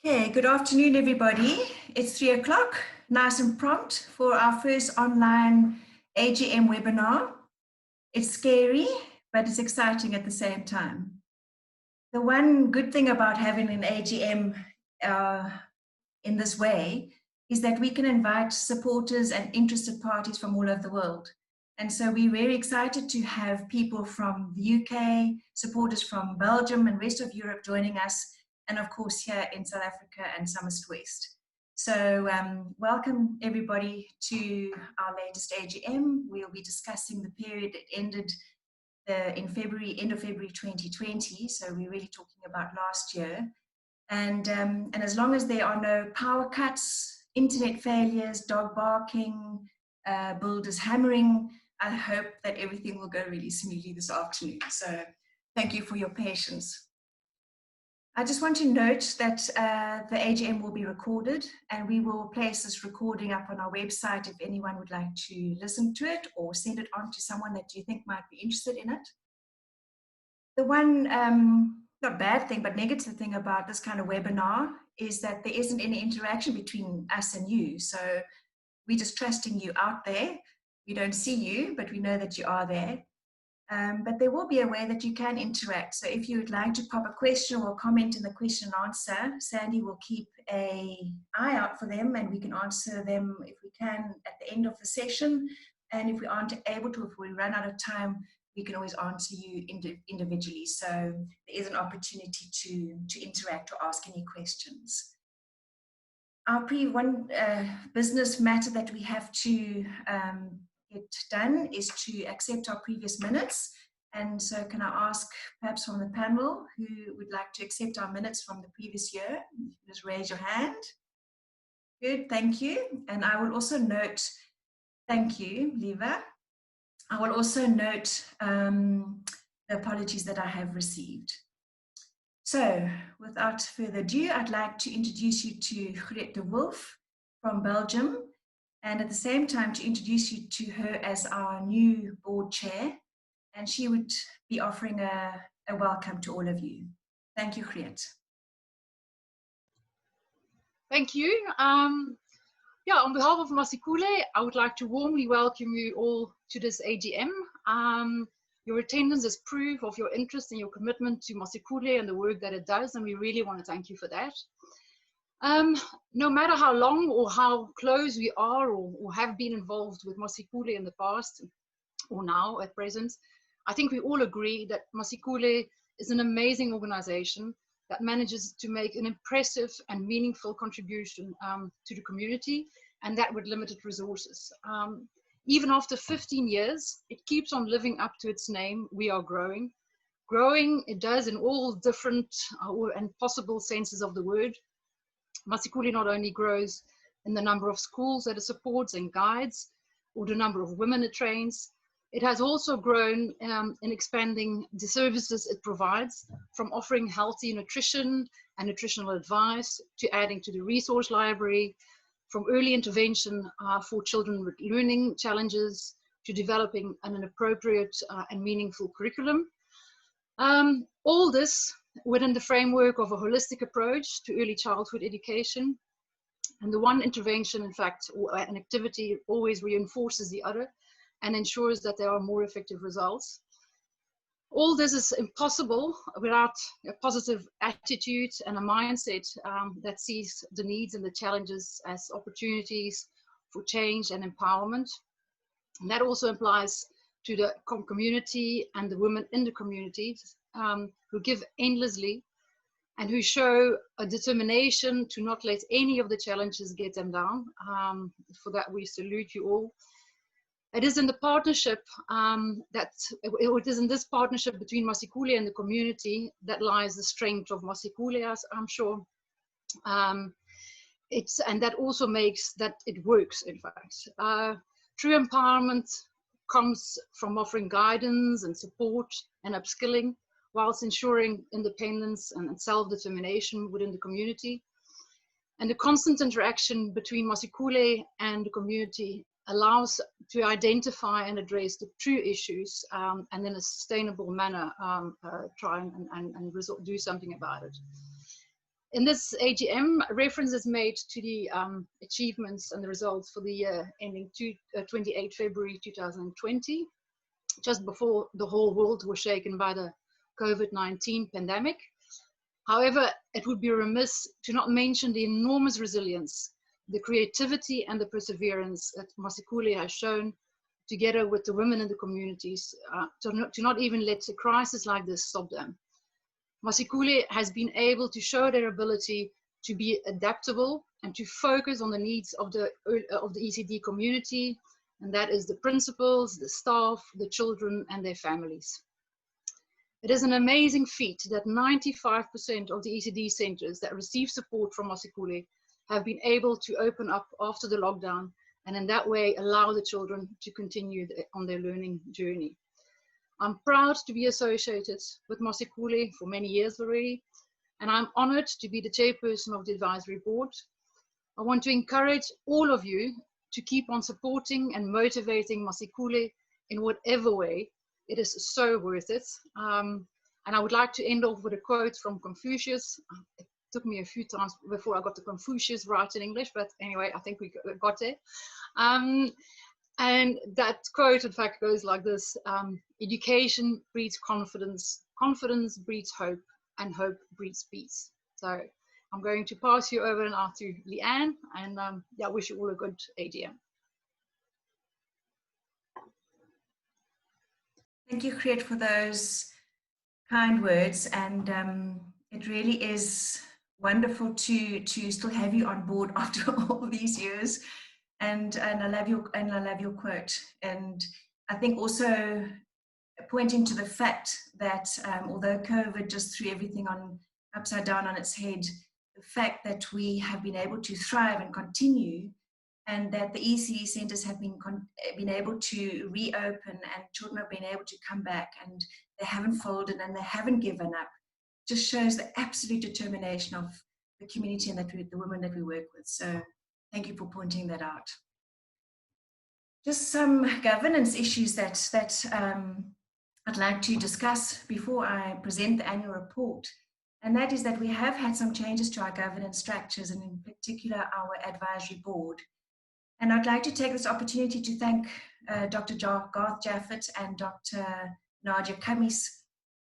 Okay, good afternoon, everybody. It's 3 o'clock, nice and prompt for our first online AGM webinar. It's scary, but it's exciting at the same time. The one good thing about having an AGM in this way is that we can invite supporters and interested parties from all over the world. And so we're very excited to have people from the UK, supporters from Belgium and rest of Europe joining us, and of course here in South Africa and Somerset West. So welcome everybody to our latest AGM. We'll be discussing the period that ended in February, end of February 2020. So we're really talking about last year. And as long as there are no power cuts, internet failures, dog barking, builders hammering, I hope that everything will go really smoothly this afternoon. So thank you for your patience. I just want to note that the AGM will be recorded, and we will place this recording up on our website if anyone would like to listen to it or send it on to someone that you think might be interested in it. The one, not bad thing, but negative thing about this kind of webinar is that there isn't any interaction between us and you. So we're just trusting you out there. We don't see you, but we know that you are there. But there will be a way that you can interact. So if you would like to pop a question or comment in the question and answer, Sandy will keep an eye out for them, and we can answer them if we can at the end of the session. And if we aren't able to, if we run out of time, we can always answer you individually. So there is an opportunity to interact or ask any questions. Our one business matter that we have to get done is to accept our previous minutes. And so can I ask perhaps from the panel who would like to accept our minutes from the previous year? Just raise your hand. Good, thank you. And I will also note, thank you, Leva. I will also note the apologies that I have received. So without further ado, I'd like to introduce you to Grete de Wolf from Belgium, and at the same time to introduce you to her as our new board chair, and she would be offering a welcome to all of you. Thank you, Grete. Thank you. Yeah, on behalf of Masikhule, I would like to warmly welcome you all to this AGM. Your attendance is proof of your interest and your commitment to Masikhule and the work that it does, and we really want to thank you for that. No matter how long or how close we are or have been involved with Masikhule in the past or now at present, I think we all agree that Masikhule is an amazing organization that manages to make an impressive and meaningful contribution to the community, and that with limited resources. Even after 15 years, it keeps on living up to its name, We Are Growing. Growing, it does in all different and possible senses of the word. Masikhule not only grows in the number of schools that it supports and guides, or the number of women it trains, it has also grown in expanding the services it provides, from offering healthy nutrition and nutritional advice to adding to the resource library, from early intervention for children with learning challenges to developing an appropriate and meaningful curriculum. All this within the framework of a holistic approach to early childhood education. And the one intervention, in fact, or an activity always reinforces the other and ensures that there are more effective results. All this is impossible without a positive attitude and a mindset that sees the needs and the challenges as opportunities for change and empowerment. And that also applies to the community and the women in the community who give endlessly and who show a determination to not let any of the challenges get them down. For that, we salute you all. It is in the partnership it is in this partnership between Masikhule and the community that lies the strength of Masikhule, as I'm sure. And that also makes that it works, in fact. True empowerment comes from offering guidance and support and upskilling, whilst ensuring independence and self-determination within the community. And the constant interaction between Masikhule and the community allows to identify and address the true issues and in a sustainable manner try and do something about it. In this AGM, reference is made to the achievements and the results for the year ending 28 February 2020, just before the whole world was shaken by the COVID-19 pandemic. However, it would be remiss to not mention the enormous resilience, the creativity and the perseverance that Masikhule has shown, together with the women in the communities, to not even let a crisis like this stop them. Masikhule has been able to show their ability to be adaptable and to focus on the needs of the ECD community, and that is the principals, the staff, the children and their families. It is an amazing feat that 95% of the ECD centers that receive support from Masikhule have been able to open up after the lockdown, and in that way allow the children to continue on their learning journey. I'm proud to be associated with Masikhule for many years already, and I'm honored to be the chairperson of the advisory board. I want to encourage all of you to keep on supporting and motivating Masikhule in whatever way. It is so worth it. And I would like to end off with a quote from Confucius. It took me a few times before I got to Confucius right in English, but anyway, I think we got it. And that quote, in fact, goes like this: education breeds confidence, confidence breeds hope, and hope breeds peace. So I'm going to pass you over now to Leanne, and yeah, wish you all a good AGM. Thank you, Create, for those kind words. And it really is wonderful to still have you on board after all these years. And I love your quote. And I think also pointing to the fact that although COVID just threw everything upside down on its head, the fact that we have been able to thrive and continue, and that the ECD centres have been able to reopen, and children have been able to come back, and they haven't folded and they haven't given up, just shows the absolute determination of the community and the women that we work with. So thank you for pointing that out. Just some governance issues that I'd like to discuss before I present the annual report. And that is that we have had some changes to our governance structures, and in particular our advisory board. And I'd like to take this opportunity to thank Dr. Garth Jaffet and Dr. Nadia Kamis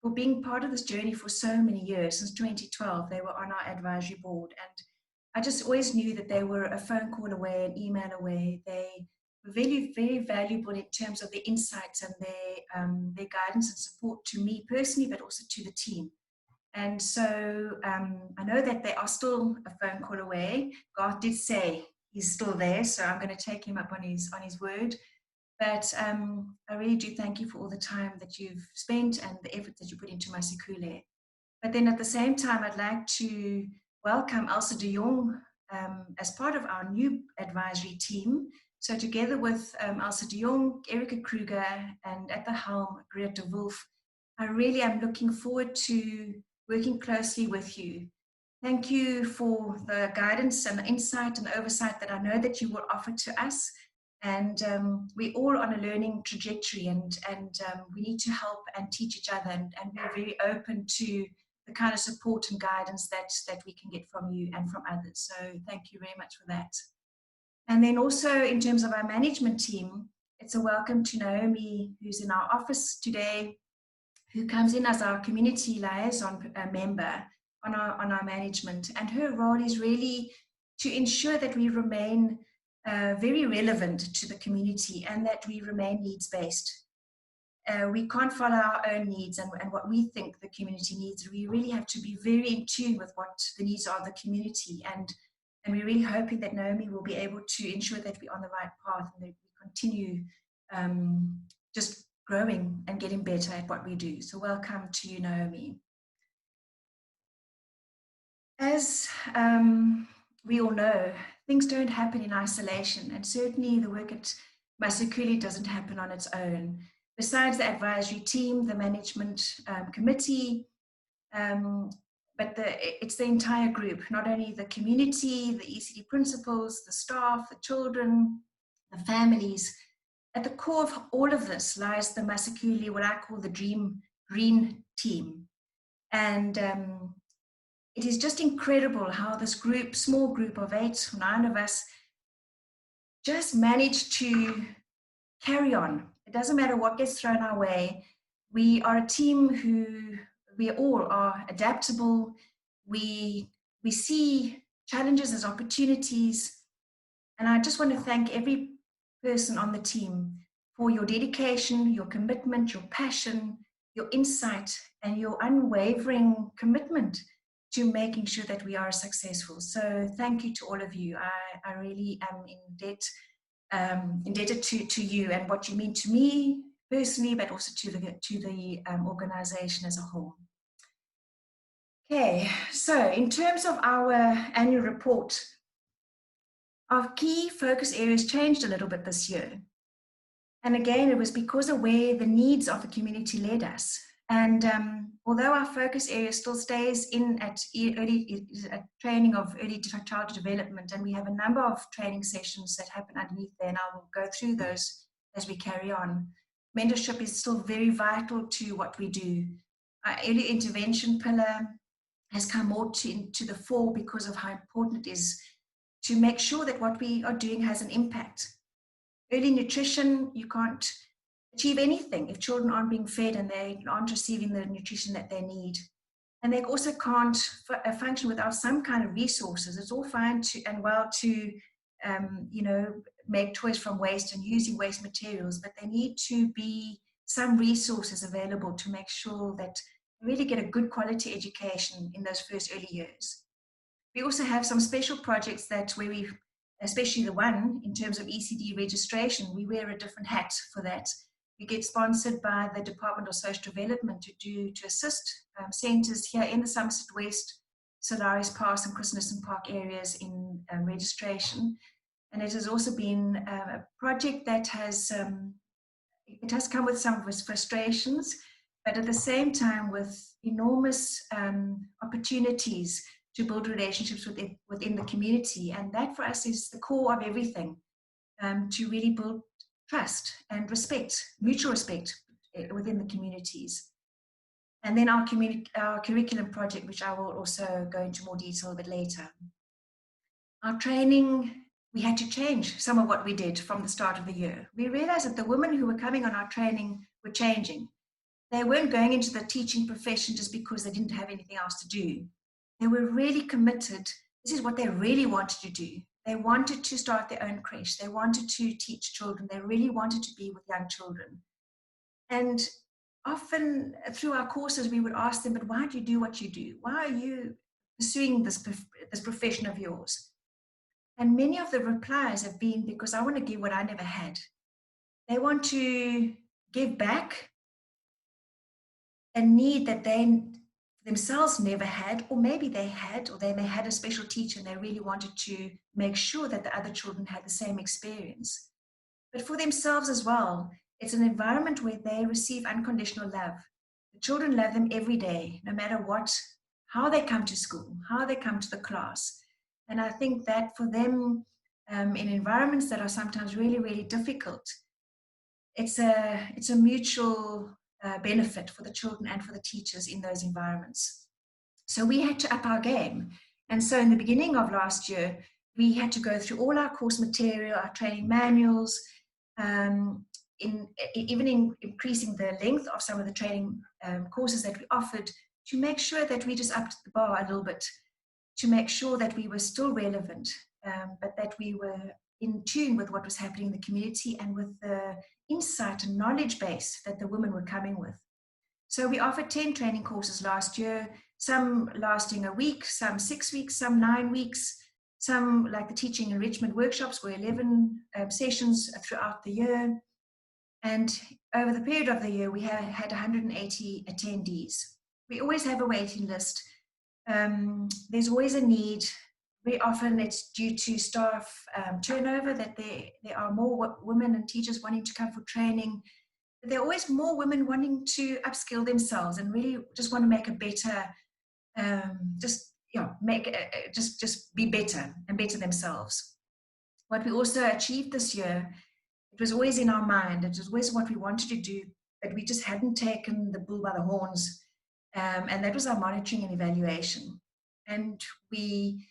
for being part of this journey for so many years. Since 2012, they were on our advisory board. And I just always knew that they were a phone call away, an email away. They were very, very valuable in terms of their insights and their guidance and support to me personally, but also to the team. And so I know that they are still a phone call away. Garth did say he's still there, so I'm going to take him up on his word. But I really do thank you for all the time that you've spent and the effort that you put into Masikhule. But then at the same time, I'd like to welcome Elsa de Jong as part of our new advisory team. So together with Elsa de Jong, Erika Kruger, and at the helm, Greta Wolf, I really am looking forward to working closely with you. Thank you for the guidance and the insight and oversight that I know that you will offer to us. And we're all on a learning trajectory, and we need to help and teach each other, and we're very open to the kind of support and guidance that we can get from you and from others. So thank you very much for that. And then also in terms of our management team, it's a welcome to Naomi, who's in our office today, who comes in as our community liaison member on our management. And her role is really to ensure that we remain very relevant to the community and that we remain needs-based. We can't follow our own needs and what we think the community needs. We really have to be very in tune with what the needs are of the community. And we're really hoping that Naomi will be able to ensure that we're on the right path and that we continue just growing and getting better at what we do. So welcome to you, Naomi. As we all know, things don't happen in isolation, and certainly the work at Masikhule doesn't happen on its own. Besides the advisory team, the management committee, but it's the entire group, not only the community, the ECD principals, the staff, the children, the families. At the core of all of this lies the Masikhule, what I call the Dream Green team. And it is just incredible how this group, small group of 8 or 9 of us, just managed to carry on. It doesn't matter what gets thrown our way. We are a team who we all are adaptable. We see challenges as opportunities. And I just want to thank every person on the team for your dedication, your commitment, your passion, your insight, and your unwavering commitment to making sure that we are successful. So thank you to all of you. I really am indebted to you and what you mean to me personally, but also to the organization as a whole. Okay, so in terms of our annual report, our key focus areas changed a little bit this year. And again, it was because of where the needs of the community led us. And although our focus area still stays in at training of early childhood development, and we have a number of training sessions that happen underneath there, and I will go through those as we carry on. Mentorship is still very vital to what we do. Our early intervention pillar has come more to the fore because of how important it is to make sure that what we are doing has an impact. Early nutrition, you can't achieve anything if children aren't being fed and they aren't receiving the nutrition that they need. And they also can't function without some kind of resources. It's all fine to make toys from waste and using waste materials, but there need to be some resources available to make sure that they really get a good quality education in those first early years. We also have some special projects where we, especially the one in terms of ECD registration, we wear a different hat for that. We get sponsored by the Department of Social Development to assist centres here in the Somerset West, Solaris Pass and Christmasson Park areas in registration. And it has also been a project that has come with some of its frustrations, but at the same time with enormous opportunities to build relationships within the community. And that for us is the core of everything, to really build trust and respect, mutual respect within the communities. And then our curriculum project, which I will also go into more detail a bit later. Our training, we had to change some of what we did from the start of the year. We realized that the women who were coming on our training were changing. They weren't going into the teaching profession just because they didn't have anything else to do. They were really committed. This is what they really wanted to do. They wanted to start their own creche. They wanted to teach children. They really wanted to be with young children. And often through our courses, we would ask them, but why do you do what you do? Why are you pursuing this profession of yours? And many of the replies have been, because I want to give what I never had. They want to give back a need that they themselves never had, or maybe they had, or they may had a special teacher and they really wanted to make sure that the other children had the same experience. But for themselves as well, it's an environment where they receive unconditional love. The children love them every day, no matter how they come to school, how they come to the class. And I think that for them, in environments that are sometimes really, really difficult, it's a mutual benefit for the children and for the teachers in those environments. So we had to up our game. And so in the beginning of last year, we had to go through all our course material, our training manuals, even increasing the length of some of the training courses that we offered, to make sure that we just upped the bar a little bit, to make sure that we were still relevant, but that we were in tune with what was happening in the community and with the insight and knowledge base that the women were coming with. So we offered 10 training courses last year, some lasting a week, some 6 weeks, some 9 weeks, some like the teaching enrichment workshops were 11 sessions throughout the year. And over the period of the year, we had 180 attendees. We always have a waiting list. There's always a need. Very often it's due to staff turnover that there are more women and teachers wanting to come for training. But there are always more women wanting to upskill themselves and really just want to make a better, just be better and better themselves. What we also achieved this year, it was always in our mind. It was always what we wanted to do, but we just hadn't taken the bull by the horns. And that was our monitoring and evaluation. And we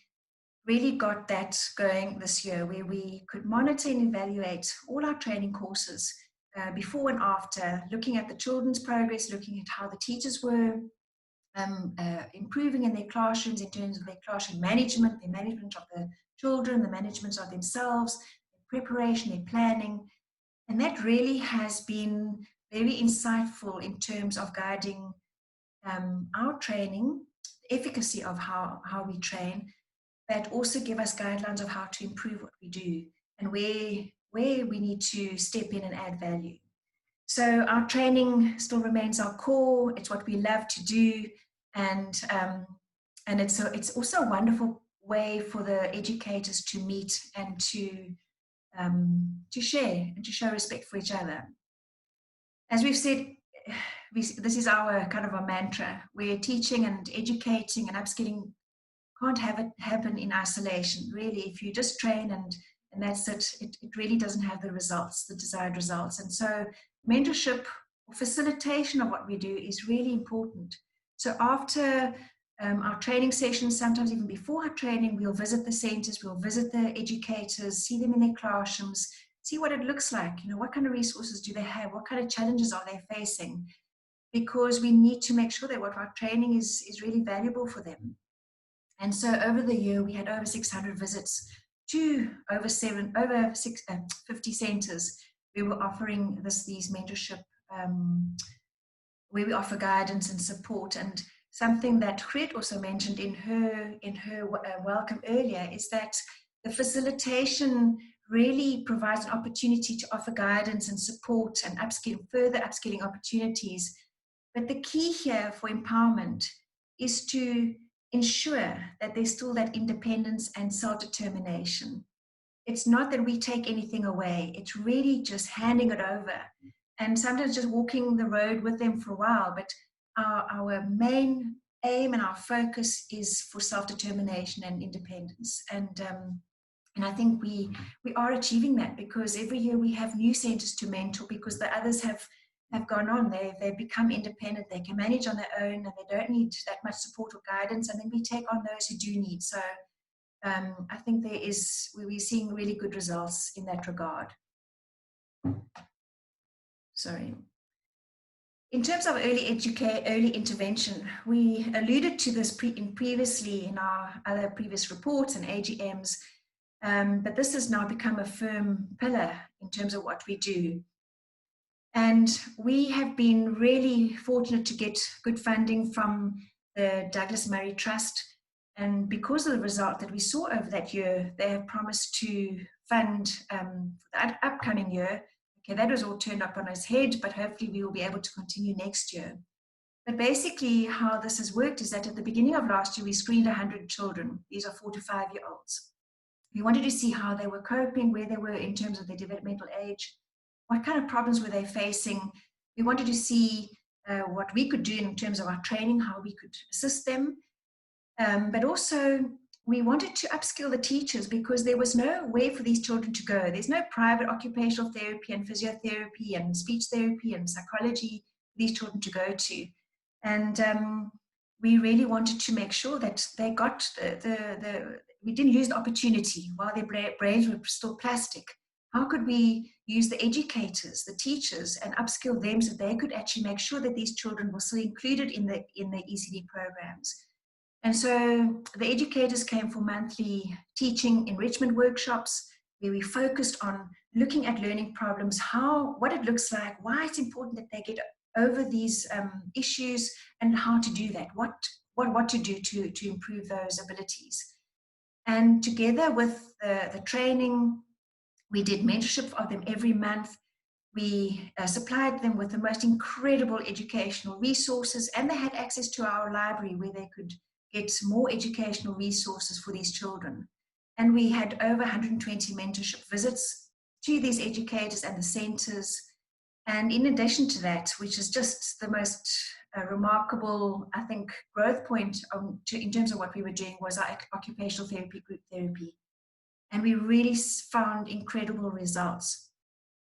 really got that going this year, where we could monitor and evaluate all our training courses before and after, looking at the children's progress, looking at how the teachers were improving in their classrooms in terms of their classroom management, their management of the children, the management of themselves, their preparation, their planning. And that really has been very insightful in terms of guiding our training, the efficacy of how we train, but also give us guidelines of how to improve what we do and where we need to step in and add value. So our training still remains our core. It's what we love to do, and it's also a wonderful way for the educators to meet and to share and to show respect for each other. As we've said, this is our kind of a mantra. We're teaching and educating and upskilling can't have it happen in isolation. Really, if you just train and that's it, it really doesn't have the results, the desired results. And so mentorship or facilitation of what we do is really important. So after our training sessions, sometimes even before our training, we'll visit the centers, we'll visit the educators, see them in their classrooms, see what it looks like, what kind of resources do they have, what kind of challenges are they facing, because we need to make sure that what our training is really valuable for them. And so over the year, we had over 600 visits to over 50 centers. We were offering these mentorship, where we offer guidance and support. And something that Fred also mentioned in her welcome earlier is that the facilitation really provides an opportunity to offer guidance and support and further upskilling opportunities. But the key here for empowerment is to ensure that there's still that independence and self-determination. It's not that we take anything away. It's really just handing it over and sometimes just walking the road with them for a while. But our main aim and our focus is for self-determination and independence. And I think we are achieving that, because every year we have new centers to mentor because the others have gone on. They've become independent. They can manage on their own and they don't need that much support or guidance. And then we take on those who do need. So I think we're seeing really good results in that regard. Sorry. In terms of early intervention, we alluded to this previously in our other previous reports and AGMs, but this has now become a firm pillar in terms of what we do. And we have been really fortunate to get good funding from the Douglas Murray Trust. And because of the result that we saw over that year, they have promised to fund the upcoming year. Okay, that was all turned up on its head, but hopefully we will be able to continue next year. But basically how this has worked is that at the beginning of last year, we screened 100 children. These are 4 to 5-year-olds. We wanted to see how they were coping, where they were in terms of their developmental age, what kind of problems were they facing. We wanted to see what we could do in terms of our training, how we could assist them. But also we wanted to upskill the teachers, because there was no way for these children to go. There's no private occupational therapy and physiotherapy and speech therapy and psychology for these children to go to. And we really wanted to make sure that they got we didn't lose the opportunity while their brains were still plastic. How could we use the educators, the teachers, and upskill them so they could actually make sure that these children were still included in the ECD programs? And so the educators came for monthly teaching enrichment workshops, where we focused on looking at learning problems, what it looks like, why it's important that they get over these issues, and how to do that, what to do to improve those abilities. And together with the training, we did mentorship of them every month. We supplied them with the most incredible educational resources, and they had access to our library where they could get more educational resources for these children. And we had over 120 mentorship visits to these educators and the centers. And in addition to that, which is just the most remarkable, I think, growth point in terms of what we were doing, was our occupational therapy, group therapy. And we really found incredible results.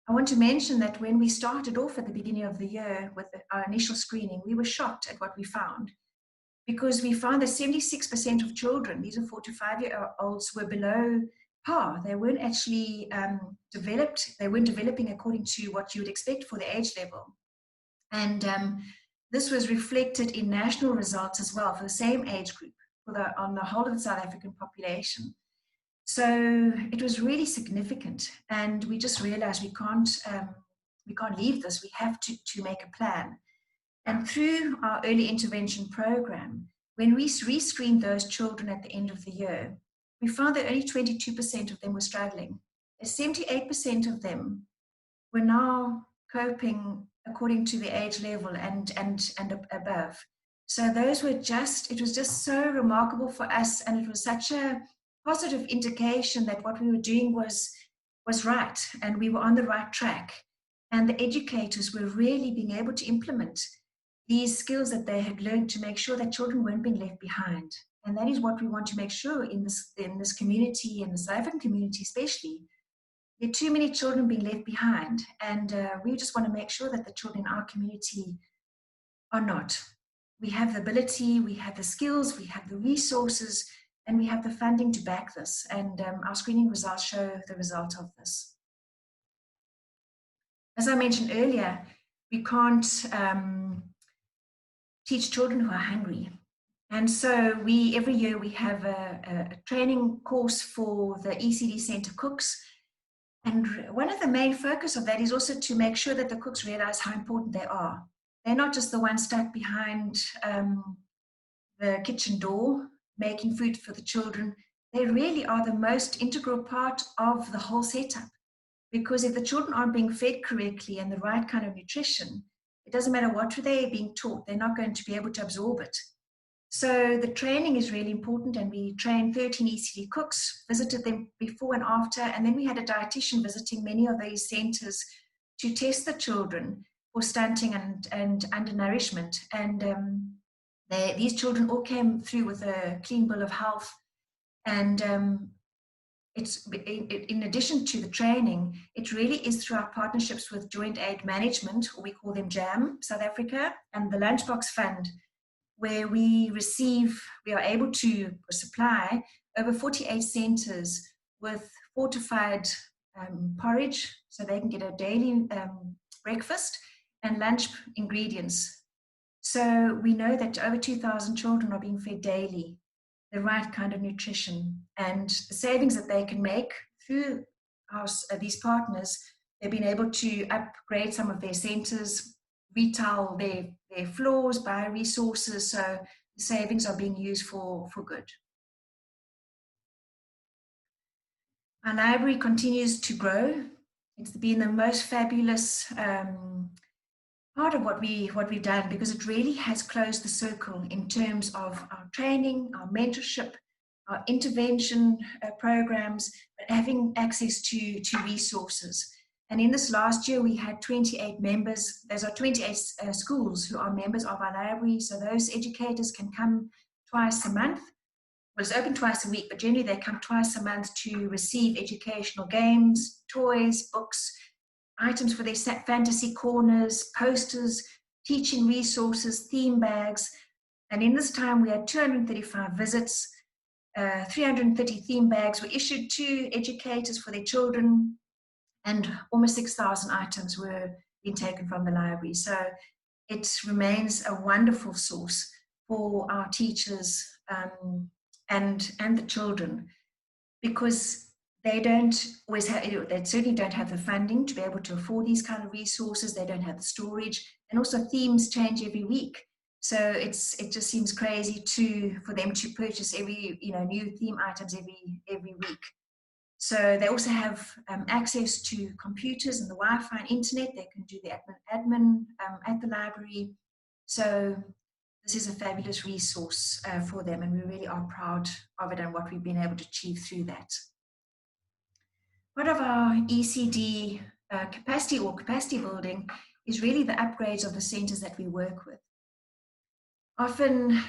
I want to mention that when we started off at the beginning of the year with our initial screening, we were shocked at what we found, because we found that 76% of children, these are 4 to 5-year-olds, were below par. They weren't actually developed, they weren't developing according to what you would expect for the age level. And this was reflected in national results as well for the same age group on the whole of the South African population. So it was really significant, and we just realized we can't leave this. We have to make a plan. And through our early intervention program, when we rescreened those children at the end of the year, we found that only 22% of them were struggling. 78% of them were now coping according to the age level and above. So those were it was just so remarkable for us, and it was such a positive indication that what we were doing was right, and we were on the right track. And the educators were really being able to implement these skills that they had learned to make sure that children weren't being left behind. And that is what we want to make sure in this community, in the South African community especially. There are too many children being left behind, and we just want to make sure that the children in our community are not. We have the ability, we have the skills, we have the resources, and we have the funding to back this. And our screening results show the result of this. As I mentioned earlier, we can't teach children who are hungry. And so every year we have a training course for the ECD Centre cooks. And one of the main focus of that is also to make sure that the cooks realize how important they are. They're not just the ones stuck behind the kitchen door making food for the children. They really are the most integral part of the whole setup. Because if the children aren't being fed correctly and the right kind of nutrition, it doesn't matter what they're being taught, they're not going to be able to absorb it. So the training is really important, and we trained 13 ECD cooks, visited them before and after, and then we had a dietitian visiting many of these centers to test the children for stunting and undernourishment. And these children all came through with a clean bill of health. And it's in addition to the training, it really is through our partnerships with Joint Aid Management, or we call them JAM, South Africa, and the Lunchbox Fund, where we are able to supply over 48 centers with fortified porridge, so they can get a daily breakfast, and lunch ingredients. So we know that over 2,000 children are being fed daily the right kind of nutrition, and the savings that they can make through these partners. They've been able to upgrade some of their centers, retile their floors, buy resources, so the savings are being used for good. Our library continues to grow. It's been the most fabulous part of what we've done, because it really has closed the circle in terms of our training, our mentorship, our intervention programs, but having access to resources. And in this last year, we had 28 members. Those are 28 schools who are members of our library. So those educators can come twice a month. Well, it's open twice a week, but generally they come twice a month to receive educational games, toys, books, items for their fantasy corners, posters, teaching resources, theme bags. And in this time, we had 235 visits, 330 theme bags were issued to educators for their children, and almost 6,000 items were being taken from the library. So it remains a wonderful source for our teachers and the children, because they don't always have, they certainly don't have the funding to be able to afford these kind of resources. They don't have the storage, and also themes change every week. So it just seems crazy for them to purchase new theme items every week. So they also have access to computers and the Wi-Fi and internet. They can do the admin at the library. So this is a fabulous resource for them, and we really are proud of it and what we've been able to achieve through that. Part of our ECD capacity building is really the upgrades of the centers that we work with. Often,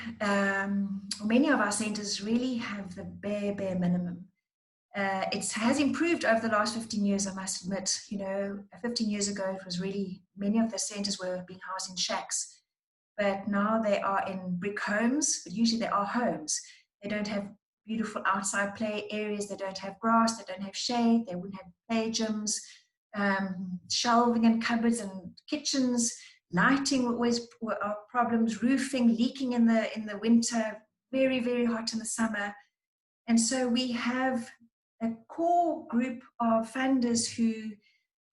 many of our centers really have the bare minimum. It has improved over the last 15 years, I must admit. 15 years ago, it was really, many of the centers were being housed in shacks. but now they are in brick homes, but usually they are homes. They don't have beautiful outside play areas, they don't have grass, they don't have shade, they wouldn't have play gyms, shelving and cupboards and kitchens. Lighting always are problems, roofing leaking in the winter, very, very hot in the summer. And so we have a core group of funders who,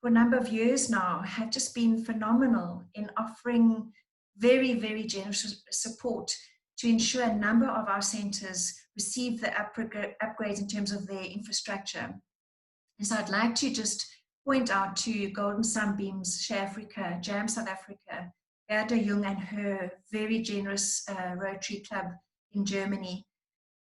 for a number of years now, have just been phenomenal in offering very, very generous support to ensure a number of our centres receive the upgrades in terms of their infrastructure. And so I'd like to just point out to Golden Sunbeams, Share Africa, Jam South Africa, Gerda Jung and her very generous Rotary Club in Germany,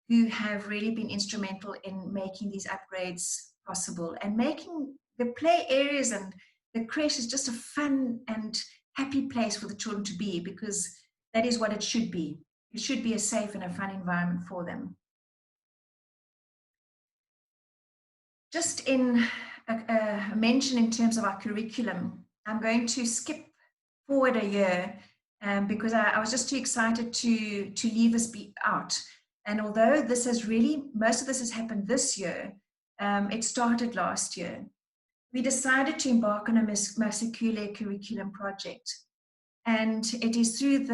who have really been instrumental in making these upgrades possible and making the play areas and the creche is just a fun and happy place for the children to be, because that is what it should be. It should be a safe and a fun environment for them. Just in a mention in terms of our curriculum, I'm going to skip forward a year because I was just too excited to leave this out. And although this has really, most of this has happened this year, it started last year. We decided to embark on a Masikhule curriculum project. And it is through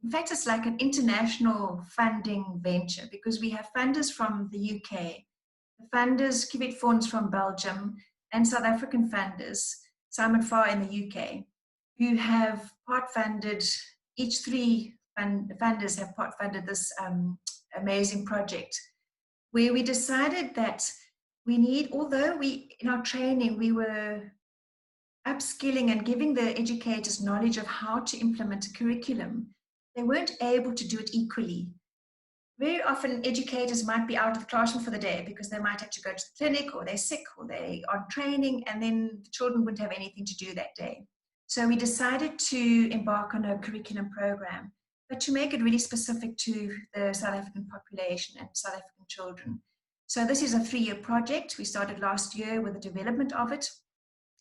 in fact, it's like an international funding venture, because we have funders from the UK, the funders, Kivet Fonds from Belgium, and South African funders, Simon Farr in the UK, who have part-funded, each three funders have part-funded this amazing project, where we decided that we need, although in our training, we were upskilling and giving the educators knowledge of how to implement a curriculum, they weren't able to do it equally. Very often educators might be out of the classroom for the day because they might have to go to the clinic, or they're sick, or they're on training, and then the children wouldn't have anything to do that day. So we decided to embark on a curriculum program, but to make it really specific to the South African population and South African children. So this is a 3-year project. We started last year with the development of it,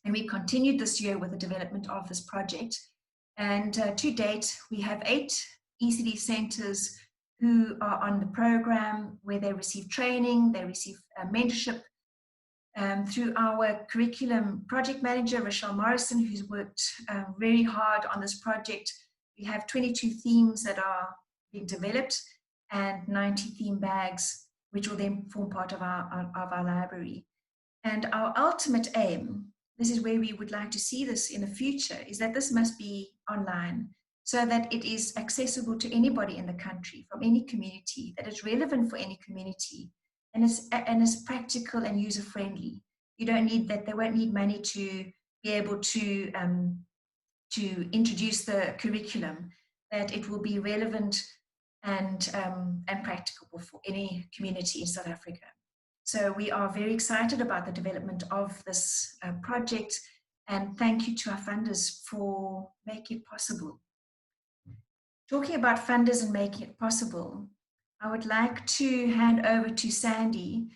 and we continued this year with the development of this project. And to date, we have 8 ECD centres who are on the program, where they receive training, they receive mentorship through our curriculum project manager, Rochelle Morrison, who's worked very hard on this project. We have 22 themes that are being developed and 90 theme bags, which will then form part of our library. And our ultimate aim, this is where we would like to see this in the future, is that this must be online, so that it is accessible to anybody in the country, from any community, that is relevant for any community, and is practical and user-friendly. You don't need that, they won't need money to be able to introduce the curriculum, that it will be relevant and practicable for any community in South Africa. So we are very excited about the development of this project, and thank you to our funders for making it possible. Talking about funders and making it possible, I would like to hand over to Sandy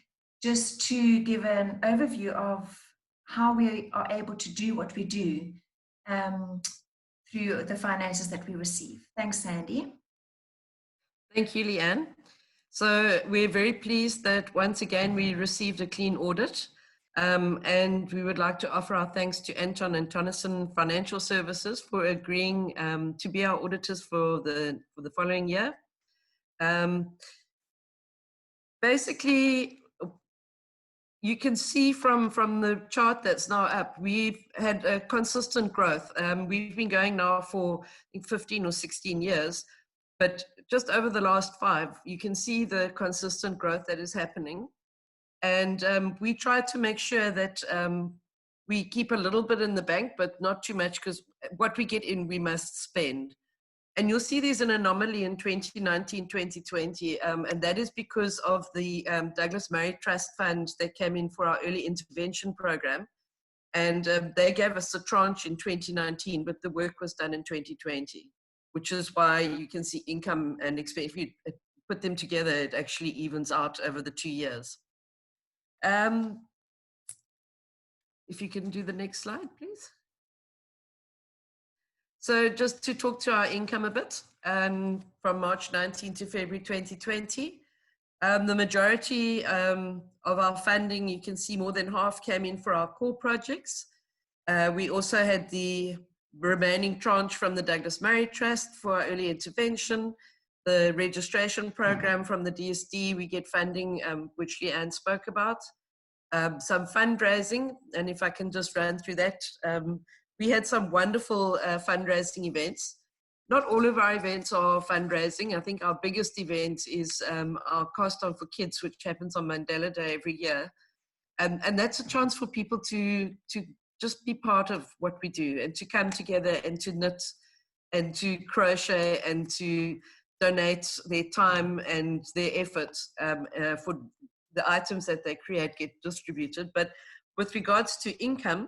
just to give an overview of how we are able to do what we do through the finances that we receive. Thanks, Sandy. Thank you, Leanne. So we're very pleased that once again we received a clean audit, and we would like to offer our thanks to Anton and Tonneson Financial Services for agreeing to be our auditors for the following year. Basically, you can see from the chart that's now up, we've had a consistent growth. We've been going now for I think 15 or 16 years, but just over the last 5, you can see the consistent growth that is happening. And we try to make sure that we keep a little bit in the bank, but not too much, because what we get in, we must spend. And you'll see there's an anomaly in 2019, 2020, and that is because of the Douglas Murray Trust Fund that came in for our early intervention program. And they gave us a tranche in 2019, but the work was done in 2020, which is why you can see income and expense. If you put them together, it actually evens out over the 2 years. If you can do the next slide, please. So just to talk to our income a bit, from March 19 to February 2020, the majority of our funding, you can see more than half came in for our core projects. We also had the remaining tranche from the Douglas Murray Trust for our early intervention, the registration program from the DSD, we get funding, which Leanne spoke about, some fundraising, and if I can just run through that, we had some wonderful fundraising events. Not all of our events are fundraising. I think our biggest event is our Cast On for Kids, which happens on Mandela Day every year. And that's a chance for people to just be part of what we do and to come together and to knit and to crochet and to donate their time and their effort for the items that they create get distributed. But with regards to income,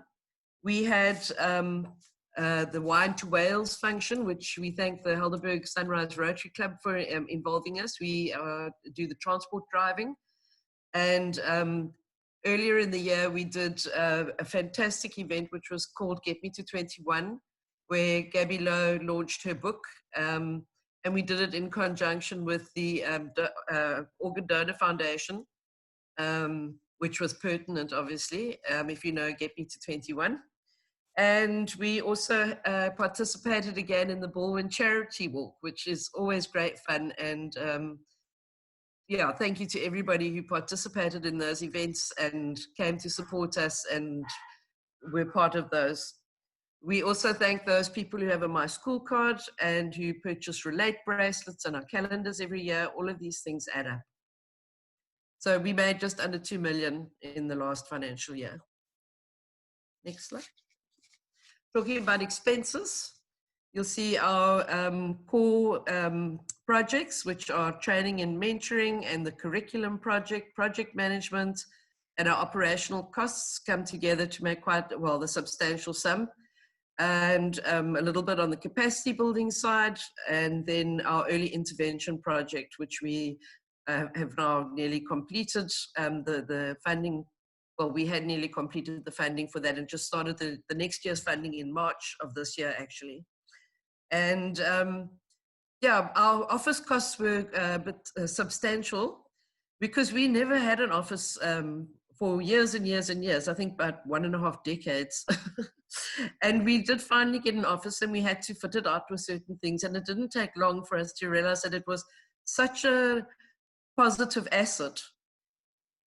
we had the Wine to Wales function, which we thank the Helderberg Sunrise Rotary Club for involving us. We do the transport driving. And earlier in the year, we did a fantastic event, which was called Get Me to 21, where Gabby Lowe launched her book. And we did it in conjunction with the Organ Donor Foundation, which was pertinent, obviously, if you know Get Me to 21. And we also participated again in the Baldwin Charity Walk, which is always great fun. And yeah, thank you to everybody who participated in those events and came to support us and were part of those. We also thank those people who have a My School card and who purchase Relate bracelets and our calendars every year. All of these things add up. So we made just under 2 million in the last financial year. Next slide. Talking about expenses, you'll see our core projects, which are training and mentoring and the curriculum project, project management, and our operational costs come together to make quite, well, the substantial sum. And a little bit on the capacity building side, and then our early intervention project, which we have now nearly completed the funding. Well, we had nearly completed the funding for that and just started the next year's funding in March of this year, actually. And yeah, our office costs were a bit substantial because we never had an office for years and years and years, I think about 1.5 decades. And we did finally get an office and we had to fit it out with certain things. And it didn't take long for us to realize that it was such a positive asset.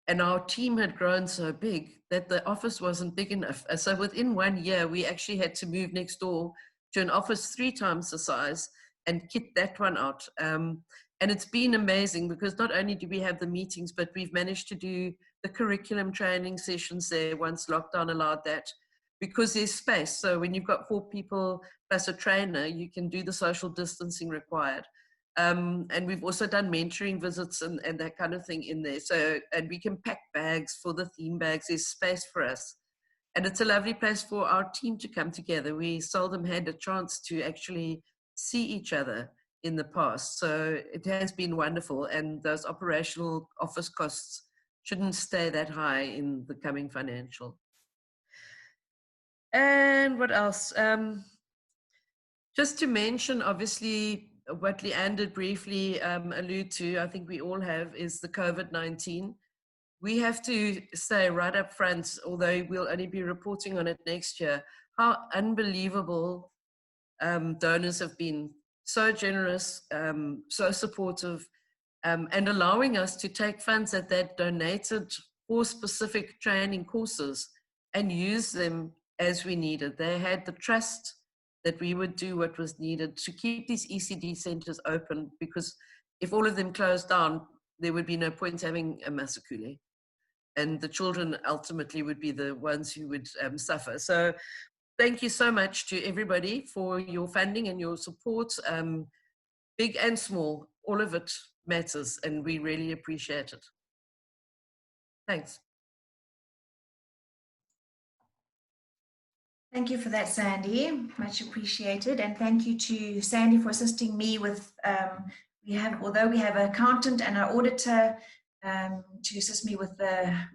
And our team had grown so big that the office wasn't big enough. And so within 1 year, we actually had to move next door to an office 3 times the size and kit that one out. And it's been amazing because not only do we have the meetings, but we've managed to do the curriculum training sessions there once lockdown allowed that, because there's space. So when you've got 4 people plus a trainer, you can do the social distancing required. And we've also done mentoring visits and that kind of thing in there. So, and we can pack bags for the theme bags. There's space for us. And it's a lovely place for our team to come together. We seldom had a chance to actually see each other in the past. So it has been wonderful. And those operational office costs shouldn't stay that high in the coming financial. And what else? Just to mention, obviously, what Leanne did briefly allude to, I think we all have, is the COVID-19. We have to say right up front, although we'll only be reporting on it next year, how unbelievable donors have been. So generous, so supportive, and allowing us to take funds that they'd donated for specific training courses and use them as we needed. They had the trust that we would do what was needed to keep these ECD centers open, because if all of them closed down, there would be no point having a Masikhule. And the children ultimately would be the ones who would suffer. So thank you so much to everybody for your funding and your support. Big and small, all of it matters, and we really appreciate it. Thanks. Thank you for that, Sandy. Much appreciated. And thank you to Sandy for assisting me with, although we have an accountant and an auditor to assist me with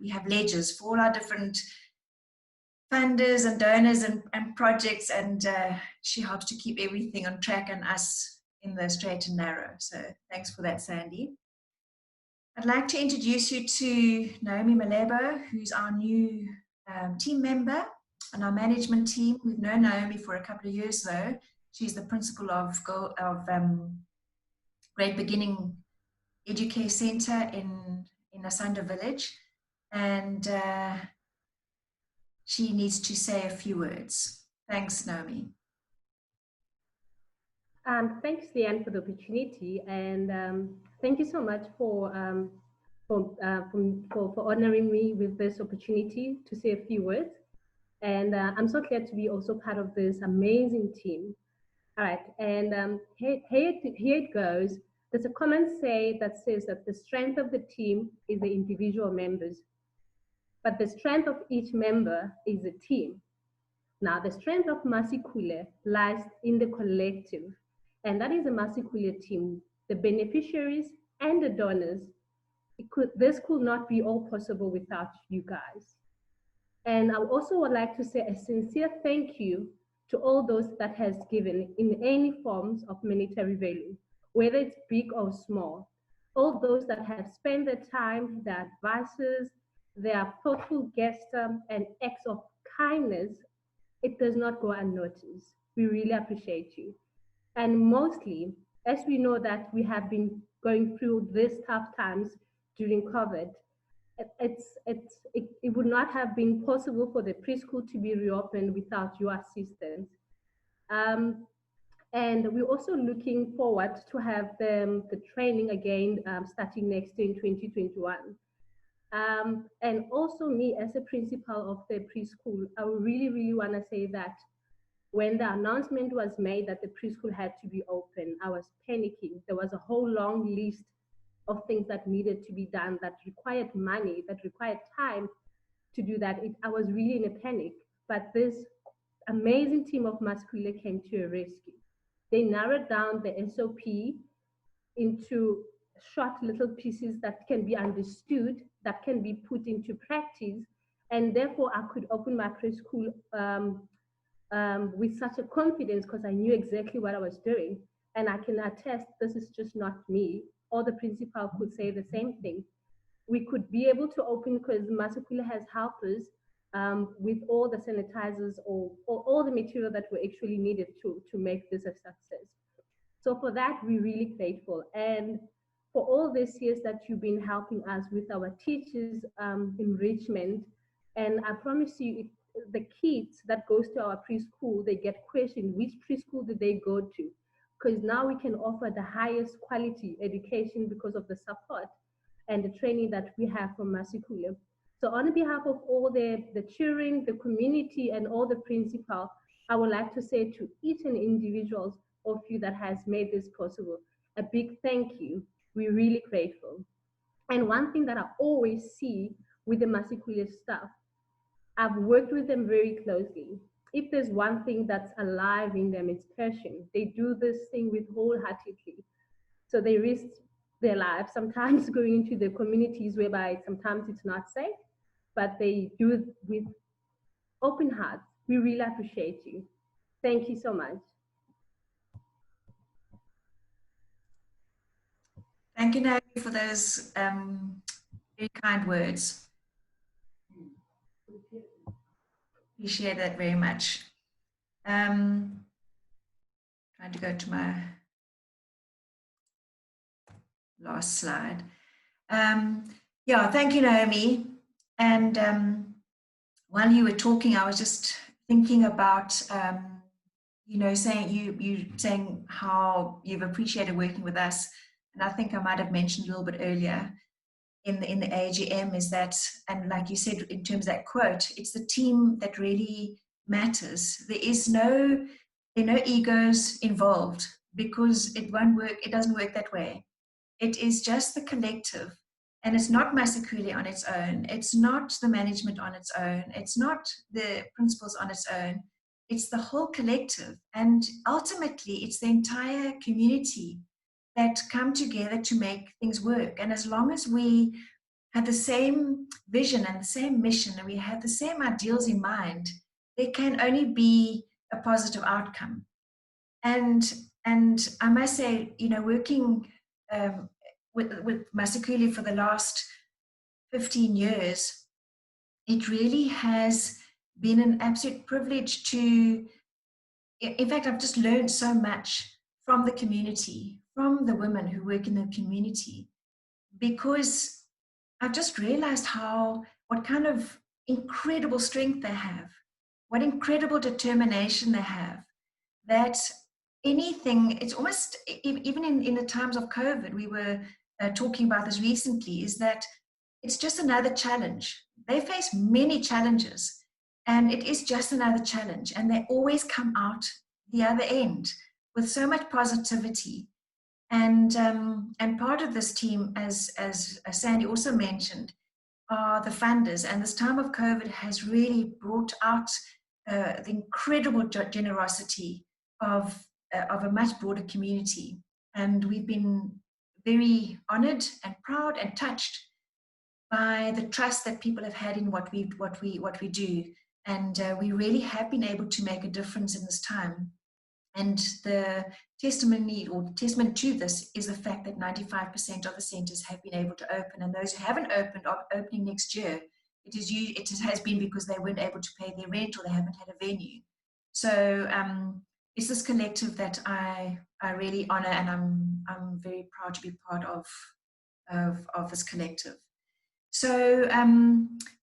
we have ledgers for all our different funders and donors and projects, and she helps to keep everything on track and us in the straight and narrow. So thanks for that, Sandy. I'd like to introduce you to Naomi Malebo, who's our new team member on our management team. We've known Naomi for a couple of years though. She's the principal of Great Beginning Educare Center in Asanda Village, and she needs to say a few words. Thanks, Naomi. Thanks, Leanne, for the opportunity, and thank you so much for honoring me with this opportunity to say a few words. And I'm so glad to be also part of this amazing team. All right, and here it goes. There's a comment that says that the strength of the team is the individual members, but the strength of each member is the team. Now, the strength of Masikhule lies in the collective, and that is the Masikhule team, the beneficiaries and the donors. This could not be all possible without you guys. And I also would like to say a sincere thank you to all those that has given in any forms of monetary value, whether it's big or small. All those that have spent their time, their advices, their thoughtful gesture and acts of kindness, it does not go unnoticed. We really appreciate you. And mostly, as we know that we have been going through these tough times during COVID, it would not have been possible for the preschool to be reopened without your assistance. And we're also looking forward to have the training again starting next year in 2021. And also me as a principal of the preschool, I really want to say that when the announcement was made that the preschool had to be open, I was panicking. There was a whole long list of things that needed to be done that required money, that required time to do that. I was really in a panic, but this amazing team of Masikhule came to a rescue. They narrowed down the SOP into short little pieces that can be understood, that can be put into practice, and therefore I could open my preschool with such a confidence because I knew exactly what I was doing. And I can attest, this is just not me. All the principal could say the same thing. We could be able to open because Masikhule has helpers with all the sanitizers or all the material that were actually needed to make this a success. So for that, we're really grateful. And for all these years that you've been helping us with our teachers enrichment, and I promise you, the kids that goes to our preschool, they get questioned, which preschool did they go to? Because now we can offer the highest quality education because of the support and the training that we have from Masikhule. So on behalf of all the children, the community, and all the principal, I would like to say to each and individual of you that has made this possible, a big thank you. We're really grateful. And one thing that I always see with the Masikhule staff, I've worked with them very closely. If there's one thing that's alive in them, it's passion. They do this thing with wholeheartedly. So they risk their lives, sometimes going into the communities whereby sometimes it's not safe, but they do it with open hearts. We really appreciate you. Thank you so much. Thank you, Naomi, for those very kind words. Appreciate that very much. Trying to go to my last slide. Yeah, thank you, Naomi. And while you were talking, I was just thinking about, you know, you saying how you've appreciated working with us. And I think I might have mentioned a little bit earlier in the AGM is that, and like you said, in terms of that quote, it's the team that really matters. There are no egos involved because it won't work. It doesn't work that way. It is just the collective. And it's not Masikhule on its own. It's not the management on its own. It's not the principals on its own. It's the whole collective. And ultimately, it's the entire community that come together to make things work. And as long as we have the same vision and the same mission, and we have the same ideals in mind, there can only be a positive outcome. And I must say, you know, working with Masikhule for the last 15 years, it really has been an absolute privilege to, in fact, I've just learned so much from the community, from the women who work in the community, because I've just realized what kind of incredible strength they have, what incredible determination they have, that anything, it's almost, even in the times of COVID, we were talking about this recently, is that it's just another challenge. They face many challenges, and it is just another challenge, and they always come out the other end with so much positivity. And part of this team, as Sandy also mentioned, are the funders. And this time of COVID has really brought out the incredible generosity of a much broader community. And we've been very honored and proud and touched by the trust that people have had in what we do. And we really have been able to make a difference in this time. And the testament to this is the fact that 95% of the centres have been able to open, and those who haven't opened are opening next year. It has been because they weren't able to pay their rent or they haven't had a venue. So it's this collective that I really honour, and I'm very proud to be part of this collective. So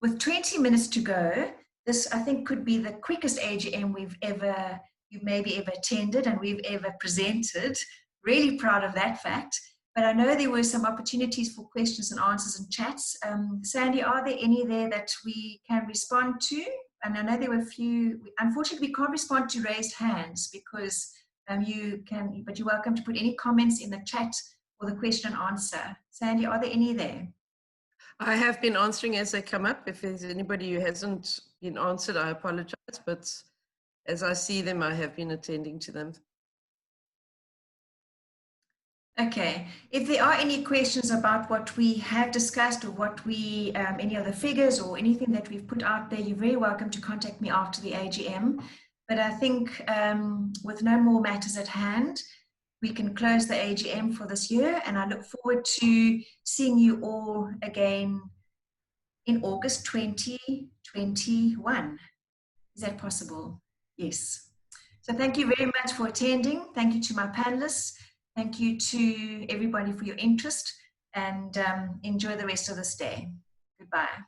with 20 minutes to go, this I think could be the quickest AGM you've maybe ever attended and we've ever presented. Really proud of that fact. But I know there were some opportunities for questions and answers and chats. Sandy, are there any there that we can respond to? And I know there were a few. Unfortunately, we can't respond to raised hands because you can, but you're welcome to put any comments in the chat or the question and answer. Sandy, are there any there? I have been answering as they come up. If there's anybody who hasn't been answered, I apologize, but as I see them, I have been attending to them. Okay, if there are any questions about what we have discussed or what we, any other figures or anything that we've put out there, you're very welcome to contact me after the AGM. But I think with no more matters at hand, we can close the AGM for this year, and I look forward to seeing you all again in August 2021. Is that possible? Yes. So thank you very much for attending. Thank you to my panelists. Thank you to everybody for your interest, and enjoy the rest of this day. Goodbye.